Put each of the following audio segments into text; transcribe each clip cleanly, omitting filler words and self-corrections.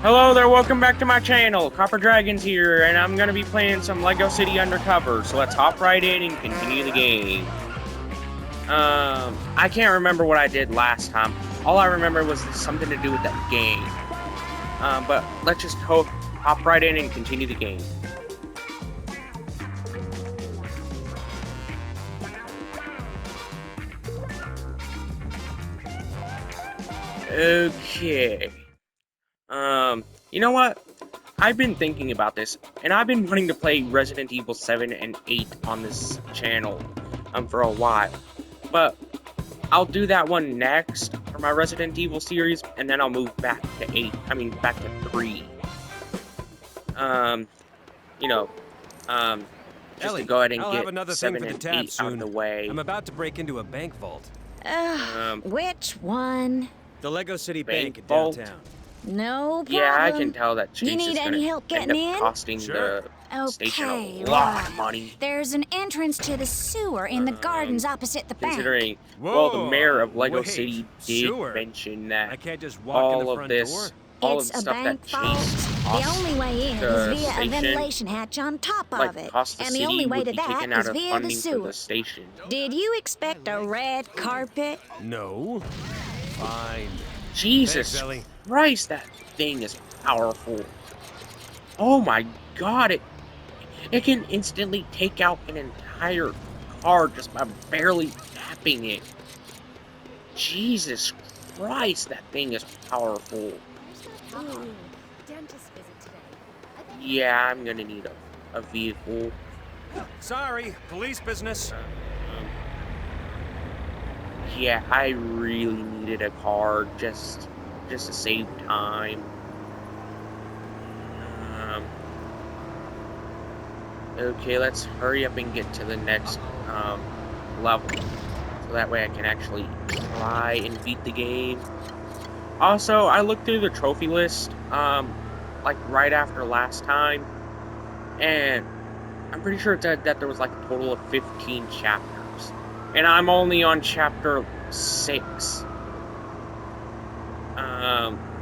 Hello there, welcome back to my channel. Copper Dragons here, and I'm gonna be playing some Lego City Undercover, so let's hop right in and continue the game. I can't remember what I did last time. All I remember was something to do with that game. But let's just hop right in and continue the game. Okay. You know what? I've been thinking about this, and I've been wanting to play Resident Evil 7 and 8 on this channel, for a while. But I'll do that one next for my Resident Evil series, and then I'll move back to 8, back to 3. You know, just Ellie, to go ahead and I'll get have another 7 thing for and the tab 8 out of the way. I'm about to break into a bank vault. Which one? The Lego City Bank Bank vault? downtown. No problem. Yeah, I can tell that You Chase need is any gonna help end getting up in? costing Sure. the station a Okay, lot of well, money. there's an entrance to the sewer in the gardens opposite the bank. Considering, Whoa, well, the mayor of Lego wait, City did sewer? mention I that can't just walk in the all of front this, door? all of It's the a stuff that bank vault. Chase The costs only way in the is via a station, ventilation hatch on top like, of it. cost the And the city only way would to be that taken out is of via the funding for sewer. the station. Did you expect a red carpet? No. Fine. Jesus Thanks, Ellie. Christ, that thing is powerful. Oh my God, it can instantly take out an entire car just by barely tapping it. Jesus Christ, that thing is powerful. Dentist visit today. Yeah, I'm gonna need a vehicle. Sorry, police business. Yeah, I really needed a car just to save time. Okay, let's hurry up and get to the next level, so that way I can actually try and beat the game. Also, I looked through the trophy list, like right after last time, and I'm pretty sure it said that there was like a total of 15 chapters, and I'm only on chapter 6.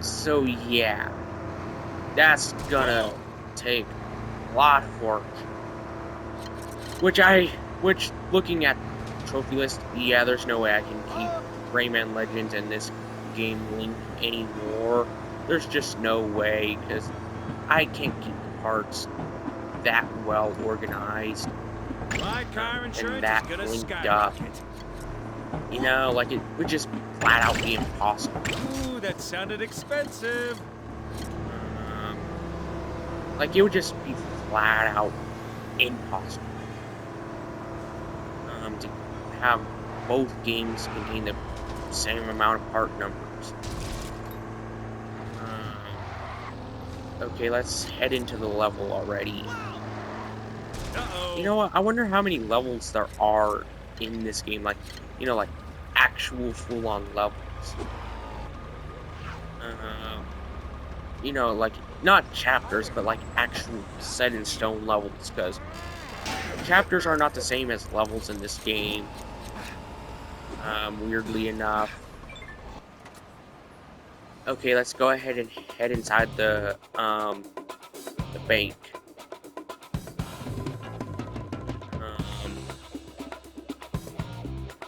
So yeah, that's gonna take a lot of work. Which looking at the trophy list, yeah, there's no way I can keep Rayman Legends and this game linked anymore. There's just no way, because I can't keep the parts that well organized My car and insurance that is gonna linked up. skyrocket. You know, like, it would just flat out be impossible. Ooh, that sounded expensive. Like, it would just be flat out impossible to have both games contain the same amount of part numbers. Okay, let's head into the level already. Uh-oh. You know what? I wonder how many levels there are in this game. Like, you know, like actual full-on levels. You know, like, not chapters, but like actual set-in-stone levels, because chapters are not the same as levels in this game, weirdly enough. Okay, let's go ahead and head inside the bank.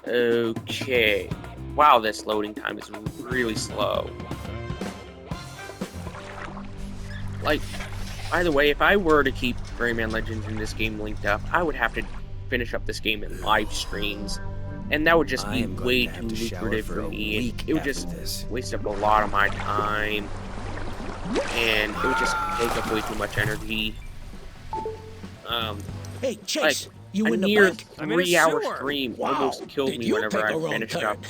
Okay. Wow, this loading time is really slow. Like, by the way, if I were to keep Rayman Legends in this game linked up, I would have to finish up this game in live streams, and that would just be way too lucrative for me. It would just waste up a lot of my time, and it would just take up way too much energy. Hey, Chase, Like, you a in the near bank? I'm in a 3-hour sewer. stream Wow, almost killed did me you whenever take I a wrong finished turn? up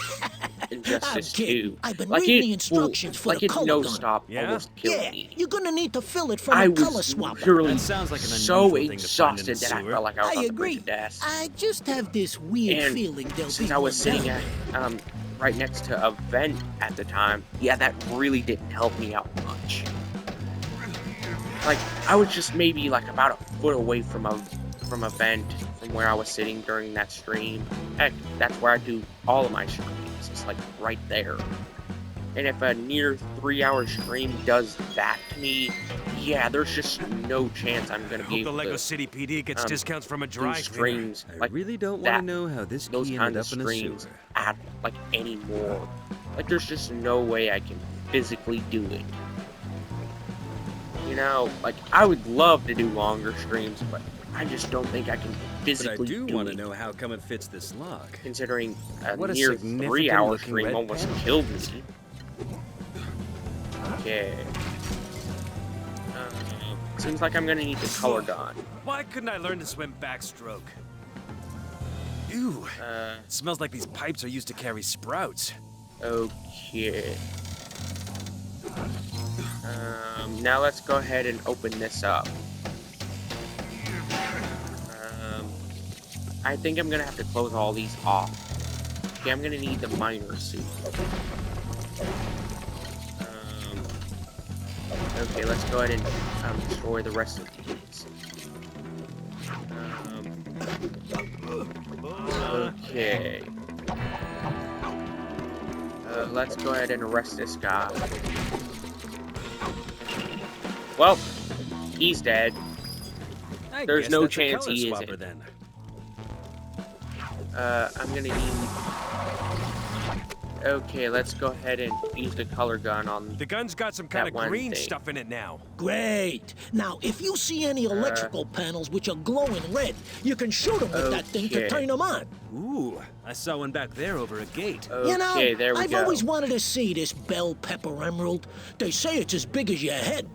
Injustice I'm kidding. 2. I've been Like, reading the it, instructions for like the it color no gun. stop Yeah? almost killed Yeah, me. you're gonna need to fill it from I a color was swapper. literally That sounds like an so unusual thing to find in a exhausted that I sewer. felt like I was I on the brink agree. of death. I just have this weird And feeling they'll since be I was one sitting down at there. right next to a vent at the time, yeah, that really didn't help me out much. Like, I was just maybe like about a foot away from a vent from where I was sitting during that stream. Heck, that's where I do all of my streams. It's like right there. And if a near 3-hour stream does that to me, yeah, there's just no chance I'm gonna be Hope the able Lego to City PD gets discounts from a do dry streams I like really don't want that. to know how this Those key kinds ended of up in a streams sewer. at like anymore. Like there's just no way I can physically do it. You know, like I would love to do longer streams, but I just don't think I can But I physically do do want to it. know how come it fits this lock. Considering a What a near significant 3-hour looking stream red almost panel. killed me. Okay. Seems like I'm gonna need the color gun. Why couldn't I learn to swim backstroke? Ew. It smells like these pipes are used to carry sprouts. Okay. Now let's go ahead and open this up. I think I'm gonna have to close all these off. Okay, I'm gonna need the miner suit. Okay, let's go ahead and destroy the rest of these. Okay. Let's go ahead and arrest this guy. Well, he's dead. I There's guess no that's a chance color he swapper isn't. then. I'm gonna need... Okay, let's go ahead and use the color gun on... The gun's got some kind That of one green thing. stuff in it now. Great. Now, if you see any electrical panels which are glowing red, you can shoot them with that thing to Okay. turn them on. Ooh, I saw one back there over a gate. Okay, You know, there we I've go. always wanted to see this bell pepper emerald. They say it's as big as your head.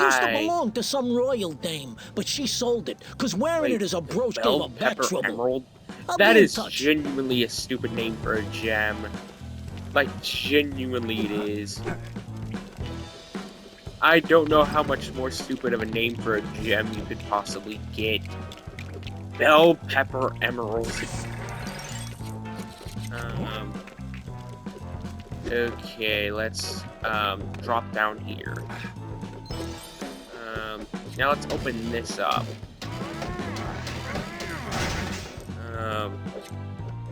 Used to belong to some royal dame, but she sold it, because wearing it as a brooch gave her Bell back Pepper trouble. Emerald? I'll That be in is touch. genuinely a stupid name for a gem. Like, genuinely it is. I don't know how much more stupid of a name for a gem you could possibly get. Bell Pepper Emerald. Okay, let's drop down here. Now let's open this up.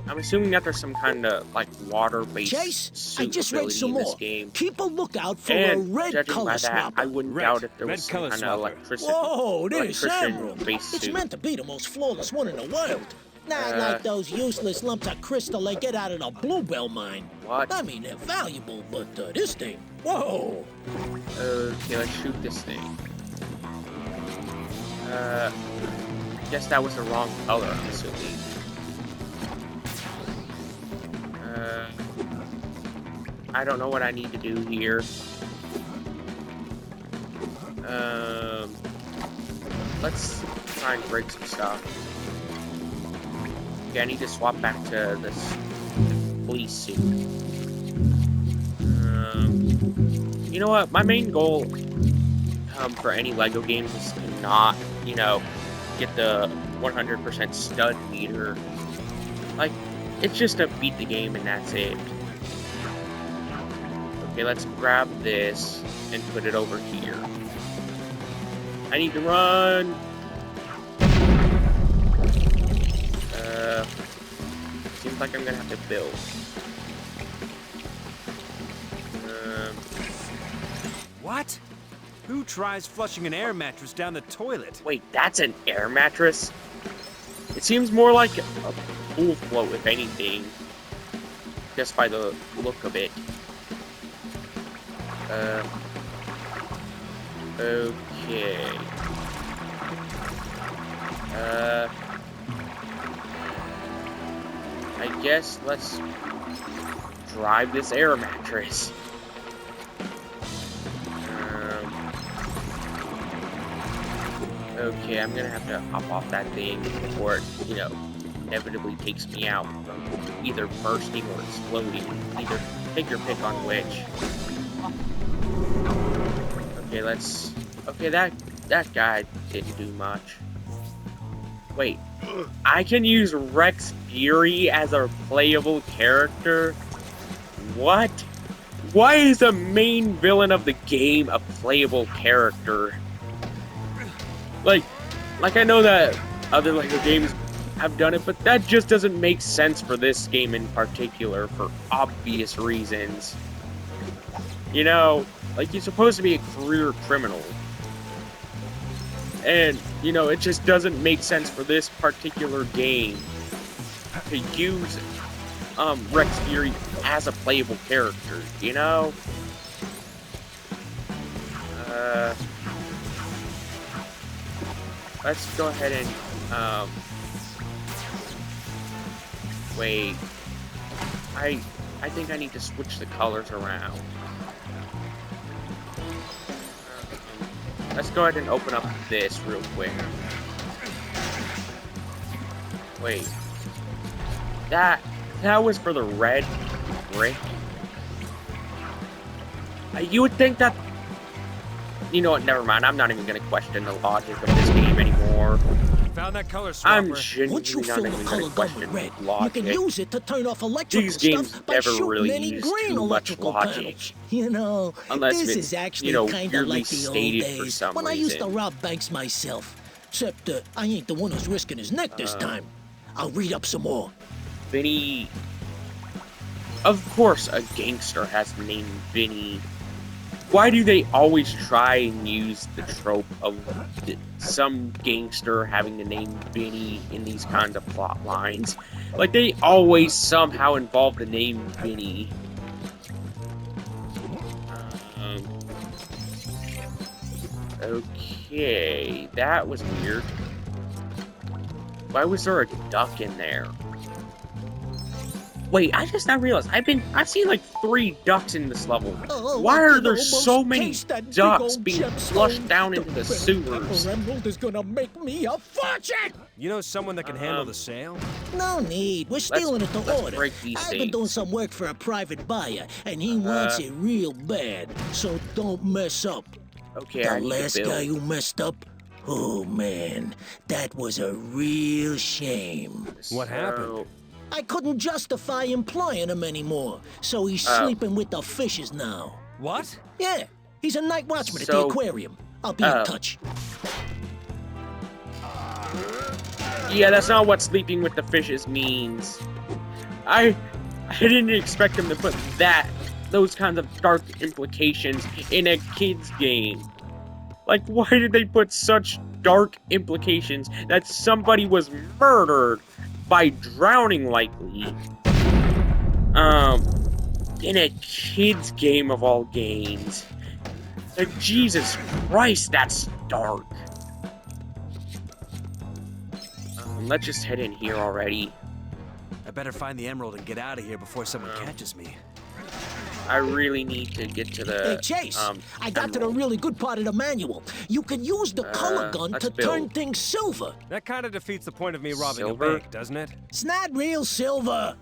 I'm assuming that there's some kind of like water-based Chase, I suit just read ability some in this more. game. Keep a lookout for a And red judging color by that, I swapper. wouldn't Right, doubt if there red was some color kind of swapper. electricity. Whoa, this emerald. Electrician-based It's suit. meant to be the most flawless one in the world. Not like those useless lumps of crystal they get out of the bluebell mine. What? I mean, they're valuable, but this thing, whoa. Okay, let's shoot this thing. Guess that was the wrong color, I'm assuming. I don't know what I need to do here. Let's try and break some stuff. Okay, I need to swap back to this police suit. You know what? My main goal for any LEGO games is to not, you know, get the 100% stud meter. Like, it's just to beat the game and that's it. Okay, let's grab this and put it over here. I need to run! Seems like I'm gonna have to build. What? Who tries flushing an air mattress down the toilet? Wait, that's an air mattress? It seems more like a pool float, if anything. Just by the look of it. Okay. I guess let's drive this air mattress. Okay, I'm gonna have to hop off that thing before it, you know, inevitably takes me out from either bursting or exploding. Either take your pick on which. Okay, let's... Okay, that guy didn't do much. Wait, I can use Rex Fury as a playable character? What? Why is the main villain of the game a playable character? Like I know that other LEGO games have done it, but that just doesn't make sense for this game in particular for obvious reasons. You know, like, you're supposed to be a career criminal. And, you know, it just doesn't make sense for this particular game to use Rex Fury as a playable character, you know? Let's go ahead and, wait. I think I need to switch the colors around. Let's go ahead and open up this real quick. Wait. That was for the red brick. You would think that... You know what, never mind. I'm not even going to question the logic of this game anymore. Found that color swapper. I'm genuinely Once you not fill even the going color to gun question with red, the you logic. can use it to turn off electrical These games stuff by never shooting really any use green too much electrical logic. panels. You know, Unless this it's, is actually you know, kind of weirdly like the old stated for days some when I used to reason. rob banks myself. Except I ain't the one who's risking his neck this time. I'll read up some more. Vinny... Of course a gangster has the name Vinny. Why do they always try and use the trope of some gangster having the name Vinny in these kinds of plot lines? Like, they always somehow involve the name Vinny. Okay, that was weird. Why was there a duck in there? Wait, I just now realized I've seen like 3 ducks in this level. Why are there so many ducks being flushed down into the sewers? Emerald is gonna make me a fortune! You know someone that can handle the sale? No need. We're stealing it to order. break these I've been doing things. some work for a private buyer, and he wants it real bad. So don't mess up. Okay, The I need last to build. guy who messed up, oh man, that was a real shame. What happened? I couldn't justify employing him anymore, so he's sleeping with the fishes now. What? Yeah, he's a night watchman at the So, aquarium. I'll be in touch. Yeah, that's not what sleeping with the fishes means. I didn't expect him to put those kinds of dark implications in a kid's game. Like, why did they put such dark implications that somebody was murdered by drowning, likely, in a kid's game of all games? Like, Jesus Christ, that's dark. Let's just head in here already. I better find the emerald and get out of here before someone catches me. I really need to get to the... Hey, Chase, I got to the really good part of the manual. You can use the color gun let's to turn build. things silver. That kind of defeats the point of me robbing Silver? a bank, doesn't it? It's not real silver,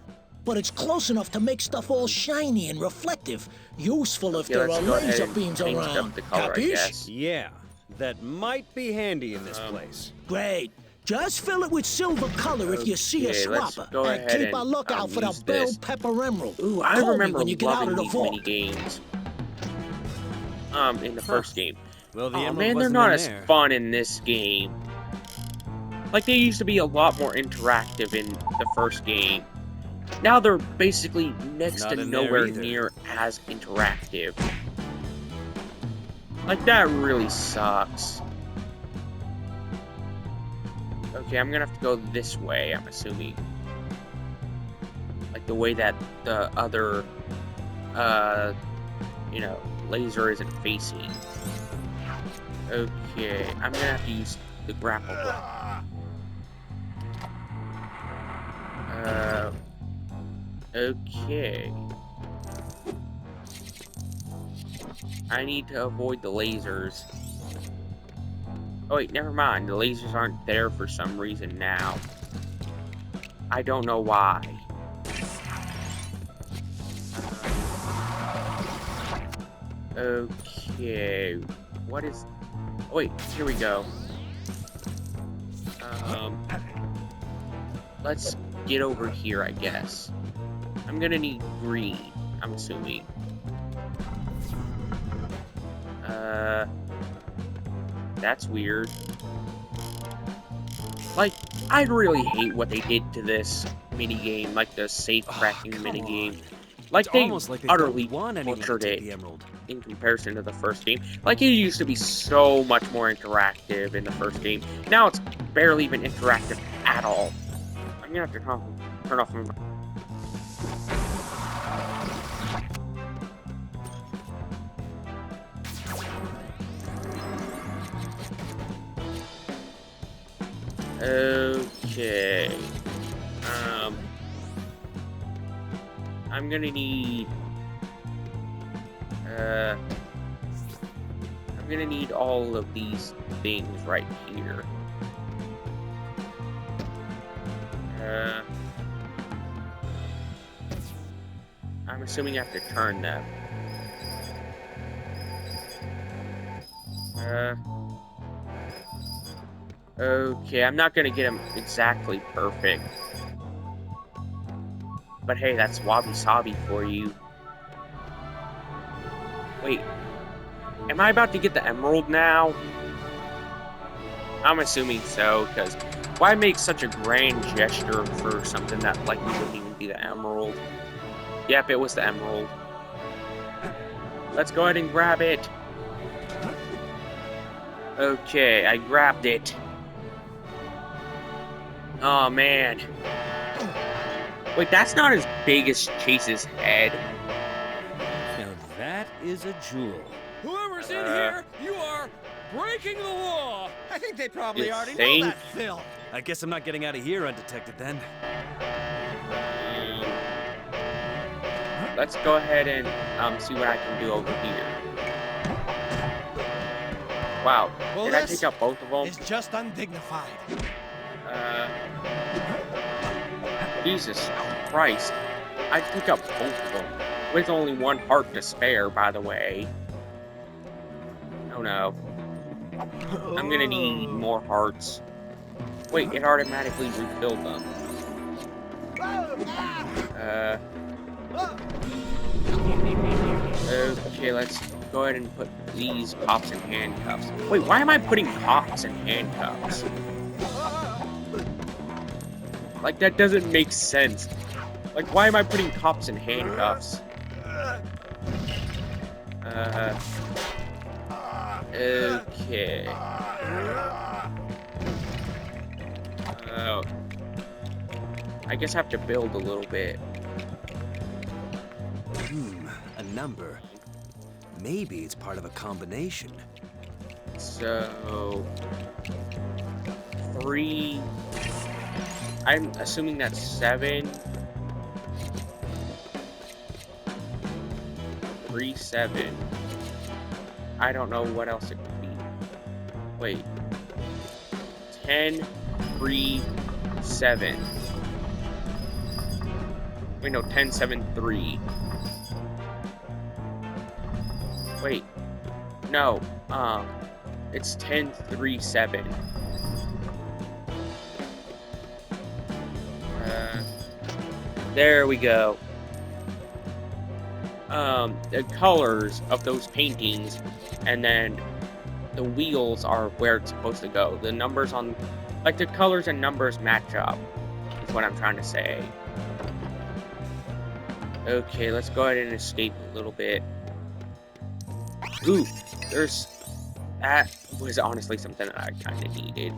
but it's close enough to make stuff all shiny and reflective. Useful if Yeah, there let's are go ahead laser and beams change around. up the color, I Capiche? guess. Yeah, that might be handy in this place. Great. Just fill it with silver color if you see a Okay, let's swapper. go And ahead keep a and, lookout for the use bell this. pepper emerald. Ooh, I Call me remember when you get out of loving the these vault. mini games. In the first game. Well, the Oh emerald man, they're wasn't not in as there. fun in this game. Like, they used to be a lot more interactive in the first game. Now they're basically next Not to in there nowhere either. near as interactive. Like, that really sucks. Okay, I'm gonna have to go this way, I'm assuming. Like, the way that the other, you know, laser isn't facing. Okay, I'm gonna have to use the grapple hook. Okay. I need to avoid the lasers. Oh wait, never mind. The lasers aren't there for some reason now. I don't know why. Okay. What is... Oh, wait, here we go. Let's get over here, I guess. I'm gonna need green, I'm assuming. That's weird. Like, I really hate what they did to this minigame, like the safe cracking minigame. Like, It's they almost like they utterly don't want anyone to butchered take it the emerald. in comparison to the first game. Like, it used to be so much more interactive in the first game. Now it's barely even interactive at all. I'm gonna have to turn off my... Okay. I'm gonna need... I'm gonna need all of these things right here. I'm assuming I have to turn them. Okay, I'm not gonna get them exactly perfect. But hey, that's wabi-sabi for you. Wait. Am I about to get the emerald now? I'm assuming so, because why make such a grand gesture for something that likely wouldn't even be the emerald? Yep, it was the emerald. Let's go ahead and grab it. Okay, I grabbed it. Oh, man. Wait, that's not as big as Chase's head. Now that is a jewel. Whoever's in here, you are breaking the law. I think they probably You already think? know that, Phil. I guess I'm not getting out of here undetected then. Let's go ahead and see what I can do over here. Wow, Well, did I this take out both of them? It's just undignified. Jesus Christ. I took out both of them. With only one heart to spare, by the way. Oh no. I'm gonna need more hearts. Wait, it automatically refilled them. Okay, let's go ahead and put these cops in handcuffs. Wait, why am I putting cops in handcuffs? Like, that doesn't make sense. Like, why am I putting cops in handcuffs? Okay. I guess I have to build a little bit. A number. Maybe it's part of a combination. So... 3... I'm assuming that's 7. 3, 7. I don't know what else it could be. Wait. 10, 3, 7. Wait, no, 10, 7, 3. Wait. No. It's 10, 3, 7. There we go. The colors of those paintings, and then the wheels are where it's supposed to go. The numbers on, like, the colors and numbers match up, is what I'm trying to say. Okay, let's go ahead and escape a little bit. Ooh, that was honestly something that I kind of needed.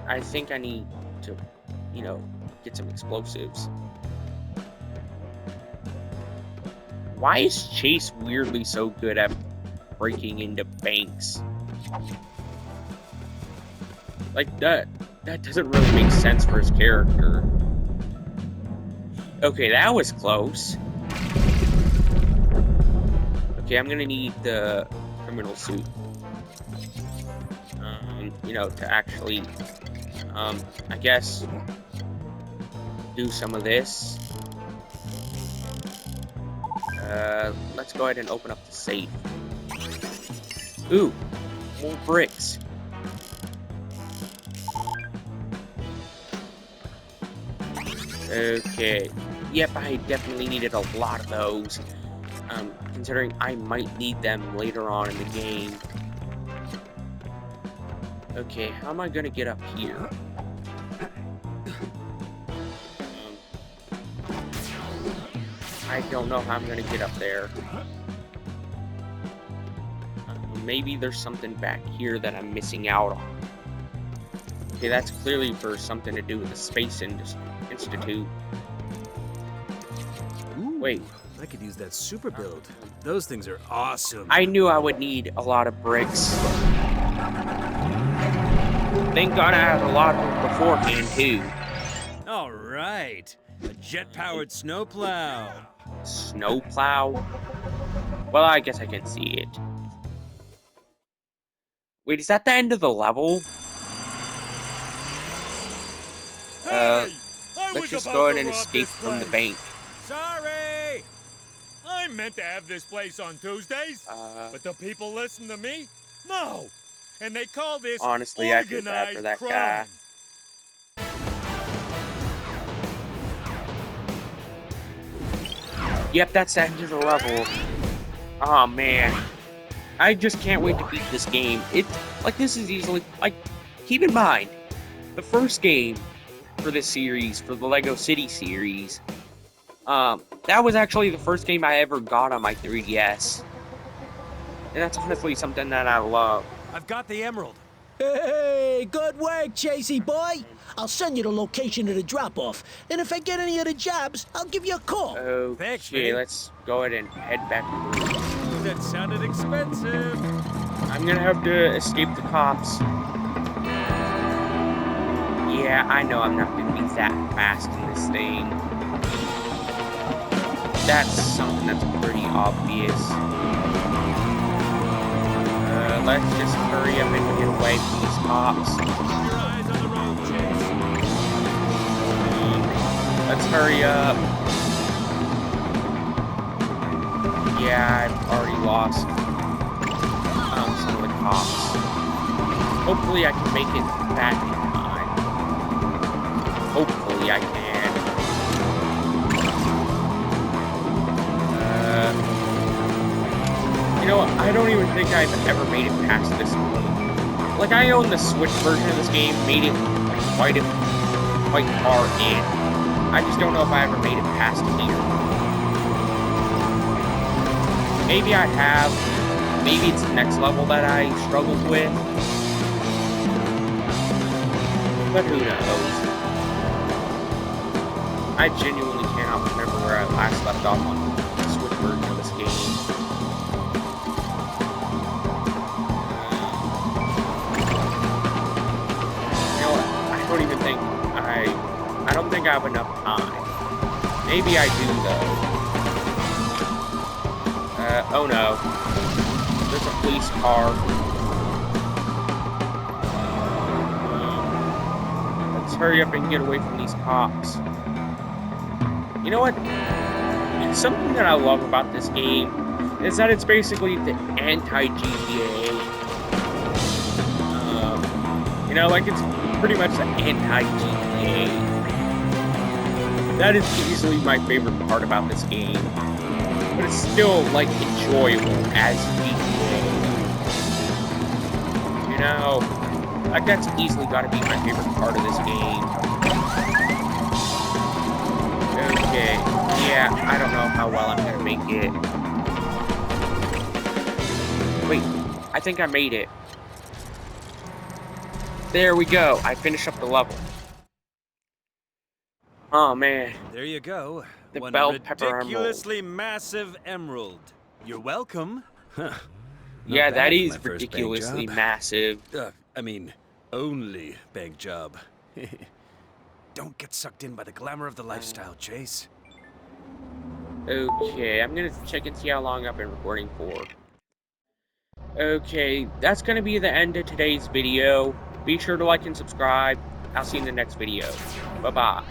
I think I need to, you know, get some explosives. Why is Chase weirdly so good at breaking into banks? Like, that doesn't really make sense for his character. Okay, that was close. Okay, I'm gonna need the criminal suit. You know, to actually, I guess, do some of this. Let's go ahead and open up the safe. Ooh, more bricks. Okay. Yep, I definitely needed a lot of those. Considering I might need them later on in the game. Okay, how am I gonna get up here? I don't know how I'm gonna get up there. Maybe there's something back here that I'm missing out on. Okay, that's clearly for something to do with the Space Institute. Ooh, wait. I could use that super build. Those things are awesome. I knew I would need a lot of bricks. Thank God I have a lot of them beforehand, too. All right. A jet-powered snowplow. Snowplow? Well, I guess I can see it. Wait, is that the end of the level? Let's just go ahead and escape from the bank. Sorry! I meant to have this place on Tuesdays, but the people listen to me? No! And they call this honestly, I feel bad for that guy. Yep, that's the end of the level. Oh man. I just can't wait to beat this game. It's like this is easily like keep in mind the first game for this series, for the Lego City series, that was actually the first game I ever got on my 3DS. And that's honestly something that I love. I've got the emerald. Hey, good work, Chasey boy. I'll send you the location of the drop-off. And if I get any of the jobs, I'll give you a call. Okay, let's go ahead and head back. Ooh, that sounded expensive. I'm gonna have to escape the cops. Yeah, I know I'm not gonna be that fast in this thing. That's something that's pretty obvious. Let's just hurry up and get away from these cops. Keep your eyes on the road, Chase. Let's hurry up. Yeah, I've already lost some of the cops. Hopefully I can make it back in time. Hopefully I can. You know what? I don't even think I've ever made it past this point. Like, I own the Switch version of this game, made it like, quite far in. I just don't know if I ever made it past here. Maybe I have. Maybe it's the next level that I struggled with. But who knows? I genuinely cannot remember where I last left off on the Switch version of this game. I don't think I have enough time. Maybe I do, though. Oh no. There's a police car. Let's hurry up and get away from these cops. You know what? Something that I love about this game is that it's basically the anti-GTA. You know, like it's pretty much the anti-GTA. That is easily my favorite part about this game. But it's still, like, enjoyable as GTA. You know, like, that's easily gotta be my favorite part of this game. Okay, yeah, I don't know how well I'm gonna make it. Wait, I think I made it. There we go, I finished up the level. Oh man. There you go. The One bell pepper emerald. ridiculously massive emerald. You're welcome. Huh. Yeah, Not that bad for is my first bank ridiculously job. massive. I mean, only bank job. Don't get sucked in by the glamour of the lifestyle, Chase. Okay, I'm gonna check and see how long I've been recording for. Okay, that's gonna be the end of today's video. Be sure to like and subscribe. I'll see you in the next video. Bye-bye.